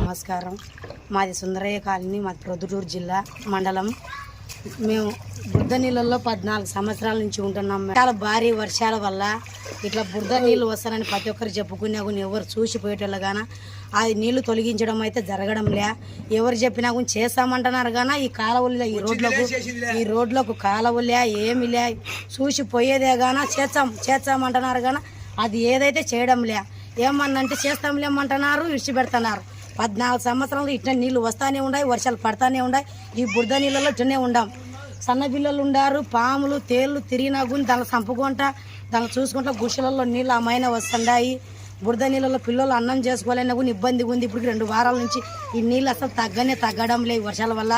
నమస్కారం. మాది సుందరయ్య కాలనీ, మాది ప్రొద్దుటూరు జిల్లా మండలం. మేము బురద నీళ్ళల్లో 14 సంవత్సరాల నుంచి ఉంటున్నాం. చాలా భారీ వర్షాల వల్ల ఇట్లా బురద నీళ్ళు వస్తారని ప్రతి ఒక్కరు చెప్పుకున్నా కూడా ఎవరు చూసిపోయేటోళ్ళు కానీ అది నీళ్లు తొలగించడం అయితే జరగడం లే. ఎవరు చెప్పినా కూడా చేస్తామంటున్నారు కానీ ఈ కాలువలు ఈ రోడ్లకు కాలువలే ఏమి లే, చూసిపోయేదే కానీ చేస్తామంటున్నారు కానీ అది ఏదైతే చేయడం లే. ఏమన్నంటే చేస్తాంలేమంటున్నారు, విడిచిపెడుతున్నారు. 14 సంవత్సరాలు ఇట్లా నీళ్ళు వస్తానే ఉన్నాయి, వర్షాలు పడతానే ఉన్నాయి. ఈ బురద నీళ్ళలో ఇట్లనే ఉండాం. సన్న పిల్లలు ఉండారు, పాములు తేళ్ళు తిరిగినా కూడా దాన్ని చంపుకుంటా దాన్ని చూసుకుంటా గుడిసెలలో నీళ్ళు అమ్మాయిన వస్తున్నాయి. బురద నీళ్ళలో పిల్లలు అన్నం చేసుకోవాలన్నా కూడా ఇబ్బందిగా ఉంది. ఇప్పుడు 2 వారాల నుంచి ఈ నీళ్ళు అసలు తగ్గడం లేదు వర్షాల వల్ల.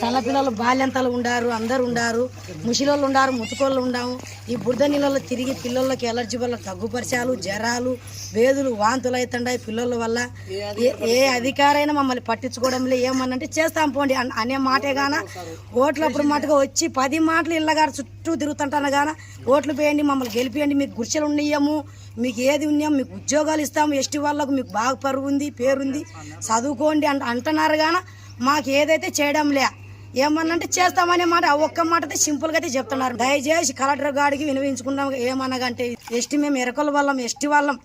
చిన్న పిల్లలు బాల్యంతలు ఉండారు, అందరు ఉండారు, ముసిలోళ్ళు ఉండారు, ముతుకోళ్ళు ఉండాము. ఈ బురద నీళ్ళలో తిరిగి పిల్లలకి ఎలర్జీ వల్ల తగ్గుపరిచాలు, జ్వరాలు, వేదులు, వాంతులు అవుతుంటాయి పిల్లల వల్ల. ఏ అధికారైనా మమ్మల్ని పట్టించుకోవడం లేదు. ఏమన్నంటే చేస్తాం పోండి అనే మాటే గాన ఓట్లప్పుడు మటుగా వచ్చి 10 మాటలు ఇళ్ళగారు చుట్టూ తిరుగుతుంటాను గాన ఓట్లు వేయండి, మమ్మల్ని గెలిపియండి, మీకు గుడిసెలు ఉన్నాము, మీకు ఏది ఉన్నాం, మీకు ఉద్యోగాలు ఇస్తాము, ఎస్టీ వాళ్ళకు మీకు బాగా పరువు ఉంది, పేరుంది, చదువుకోండి అంటున్నారు కానీ మాకు ఏదైతే చేయడం లే. ఏమన్నంటే చేస్తామనే మాట ఒక్క మాటతో సింపుల్గా అయితే చెప్తున్నారు. దయచేసి కలెక్టర్ గారికి వినిపించుకుంటాం. ఏమనగంటే ఎస్టీ మేము ఎరకల వాళ్ళం, ఎస్టీ వాళ్ళం,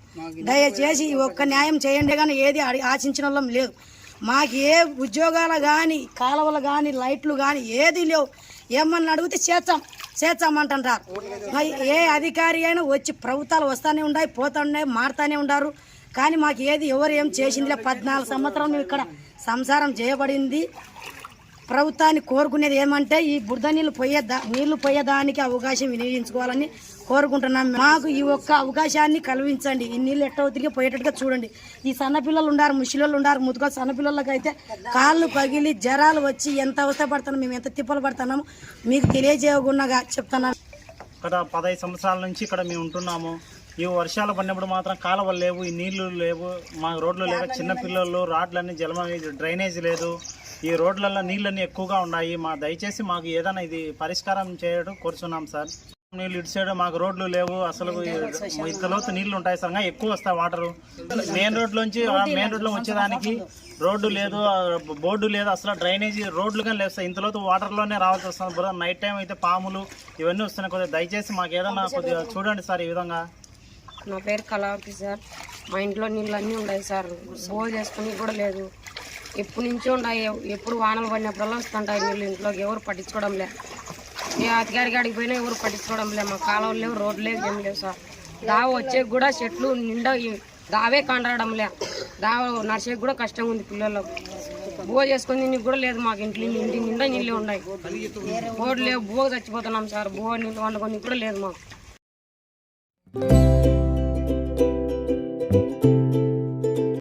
దయచేసి ఒక్క న్యాయం చేయండి కానీ ఏది ఆశించిన వాళ్ళం లేదు. మాకు ఏ ఉద్యోగాలు కానీ కాలువలు కానీ లైట్లు కానీ ఏది లేవు. ఏమన్నా అడిగితే చేస్తామంటారు. ఏ అధికారి అయినా వచ్చి ప్రభుత్వాలు వస్తూనే ఉన్నాయి, పోతున్నాయి, మారుతూనే ఉన్నారు. కానీ మాకు ఏది ఎవరు ఏం చేసిందిలే. 14 సంవత్సరాలు మేము ఇక్కడ సంసారం చేయబడింది. ప్రభుత్వాన్ని కోరుకునేది ఏమంటే ఈ బురద నీళ్లు పోయేదానికి అవకాశం వినియోగించుకోవాలని కోరుకుంటున్నాం. మాకు ఈ ఒక్క అవకాశాన్ని కల్పించండి. ఈ నీళ్ళు ఎట్టో తిరిగి పోయేటట్టుగా చూడండి. ఈ సన్నపిల్లలు ఉండారు, ముసిలోళ్ళు ఉండారు, ముతుకోలు సన్నపిల్లలకి అయితే కాళ్ళు పగిలి జ్వరాలు వచ్చి ఎంత అవస్థపడుతున్నాం, మేము ఎంత తిప్పలు పడుతున్నాము మీకు తెలియజేయకుండా చెప్తున్నాము. గత 15 సంవత్సరాల నుంచి ఇక్కడ మేము ఉంటున్నాము. ఈ వర్షాలు పడినప్పుడు మాత్రం కాలువలు లేవు, ఈ నీళ్లు లేవు, మా రోడ్లు లేవు, చిన్న పిల్లలు రాడ్లన్నీ డ్రైనేజ్ లేదు, ఈ రోడ్లలో నీళ్ళన్నీ ఎక్కువగా ఉన్నాయి. దయచేసి మాకు ఏదైనా ఇది పరిష్కారం చేయడం కోరుచున్నాం సార్. నీళ్ళు ఇటు సైడ్ మాకు రోడ్లు లేవు, అసలు ఇంతలోతు నీళ్లు ఉంటాయి సార్, ఎక్కువ వస్తాయి వాటరు. మెయిన్ రోడ్లో వచ్చేదానికి రోడ్డు లేదు, బోర్డు లేదు, అసలు డ్రైనేజీ రోడ్లు కానీ లేవు సార్. ఇంతలోతు వాటర్లోనే రావాల్సి వస్తుంది. నైట్ టైం అయితే పాములు ఇవన్నీ వస్తున్నాయి. కొద్దిగా దయచేసి మాకు ఏదైనా కొద్దిగా చూడండి సార్. ఈ విధంగా నా పేరు కళావతి సార్. మా ఇంట్లో నీళ్ళు అన్నీ ఉన్నాయి సార్. బోర్ చేసుకుని కూడా లేదు. ఎప్పటి నుంచో ఉన్నాయి. ఎప్పుడు వానలు పడినప్పుడల్లా వస్తుంటాయి నీళ్ళు. ఇంట్లోకి ఎవరు పట్టించుకోవడం లేదు. ఏ అతిగారికి అడిగి పోయినా ఎవరు పట్టించుకోవడం లేదు. మా కాలువలు లేవు, రోడ్లు లేవు, ఏం లేవు సార్. దావ వచ్చే కూడా చెట్లు నిండా దావే కాండడం లే. దావ నడిచేకి కూడా కష్టంగా ఉంది పిల్లలకు. బోర్ చేసుకుని నీకు కూడా లేదు. మాకు ఇంటి నిండా నీళ్ళు ఉన్నాయి. బోర్డు లేవు, బోర్ చచ్చిపోతున్నాం సార్. బోర్ నీళ్ళు వండుకొని కూడా లేదు మాకు.